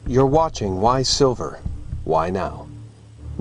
You're watching Why Silver? Why Now?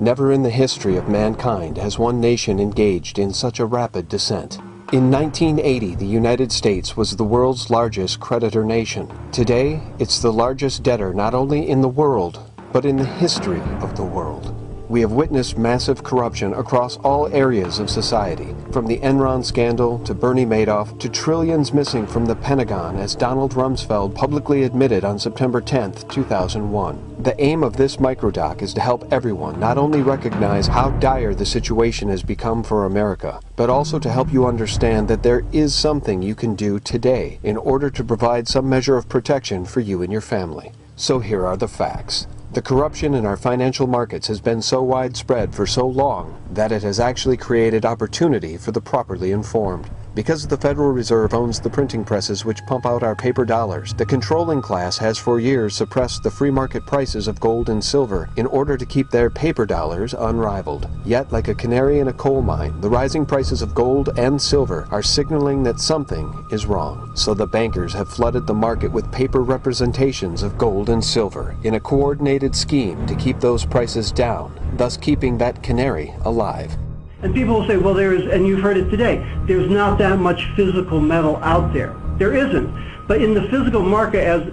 Never in the history of mankind has one nation engaged in such a rapid descent. In 1980, the United States was the world's largest creditor nation. Today, it's the largest debtor not only in the world, but in the history of the world. We have witnessed massive corruption across all areas of society, from the Enron scandal to Bernie Madoff to trillions missing from the Pentagon, as Donald Rumsfeld publicly admitted on September 10, 2001. The aim of this microdoc is to help everyone not only recognize how dire the situation has become for America, but also to help you understand that there is something you can do today in order to provide some measure of protection for you and your family. So here are the facts. The corruption in our financial markets has been so widespread for so long that it has actually created opportunity for the properly informed. Because the Federal Reserve owns the printing presses which pump out our paper dollars, the controlling class has for years suppressed the free market prices of gold and silver in order to keep their paper dollars unrivaled. Yet, like a canary in a coal mine, the rising prices of gold and silver are signaling that something is wrong. So the bankers have flooded the market with paper representations of gold and silver in a coordinated scheme to keep those prices down, thus keeping that canary alive. And people will say, well, and you've heard it today, there's not that much physical metal out there. There isn't. But in the physical market, as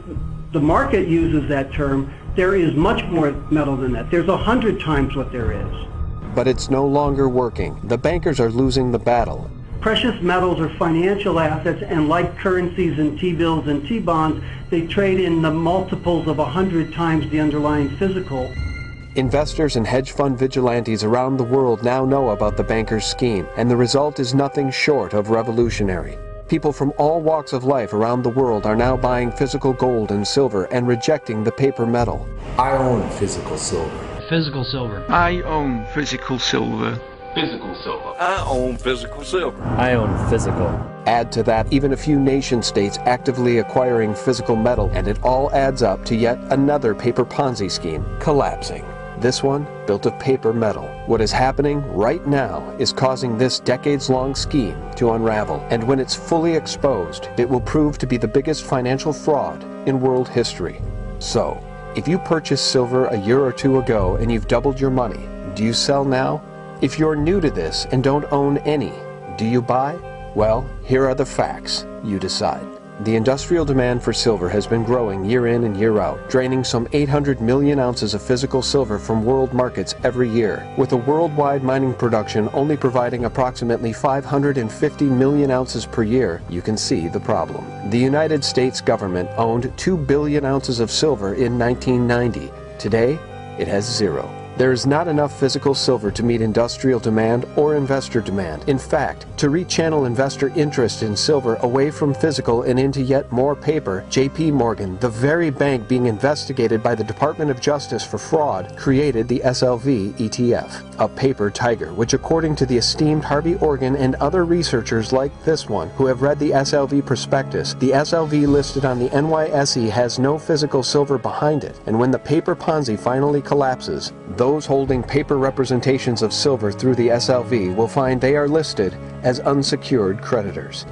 the market uses that term, there is much more metal than that. There's 100 times what there is. But it's no longer working. The bankers are losing the battle. Precious metals are financial assets, and like currencies and T-bills and T-bonds, they trade in the multiples of 100 times the underlying physical. Investors and hedge fund vigilantes around the world now know about the bankers' scheme, and the result is nothing short of revolutionary. People from all walks of life around the world are now buying physical gold and silver and rejecting the paper metal. I own physical silver. Physical silver. I own physical silver. Physical silver. I own physical silver. I own physical. Add to that even a few nation-states actively acquiring physical metal, and it all adds up to yet another paper Ponzi scheme collapsing. This one built of paper metal. What is happening right now is causing this decades-long scheme to unravel, and when it's fully exposed, it will prove to be the biggest financial fraud in world history. So, if you purchased silver a year or two ago and you've doubled your money, do you sell now? If you're new to this and don't own any, do you buy? Well, here are the facts. You decide. The industrial demand for silver has been growing year in and year out, draining some 800 million ounces of physical silver from world markets every year, with a worldwide mining production only providing approximately 550 million ounces per year. You can see the problem. The United States government owned 2 billion ounces of silver in 1990. Today, it has zero. There is not enough physical silver to meet industrial demand or investor demand. In fact, to rechannel investor interest in silver away from physical and into yet more paper, J.P. Morgan, the very bank being investigated by the Department of Justice for fraud, created the SLV ETF, a paper tiger, which according to the esteemed Harvey Organ and other researchers like this one who have read the SLV prospectus, the SLV listed on the NYSE has no physical silver behind it, and when the paper Ponzi finally collapses, those holding paper representations of silver through the SLV will find they are listed as unsecured creditors.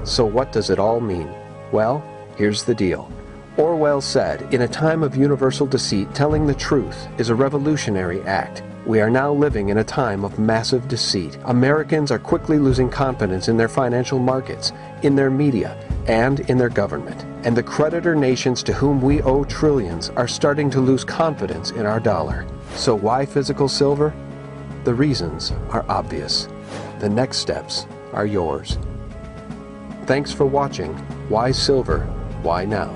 So what does it all mean? Well, here's the deal. Orwell said, "In a time of universal deceit, telling the truth is a revolutionary act." We are now living in a time of massive deceit. Americans are quickly losing confidence in their financial markets, in their media, and in their government. And the creditor nations to whom we owe trillions are starting to lose confidence in our dollar. So why physical silver? The reasons are obvious. The next steps are yours. Thanks for watching Why Silver? Why Now?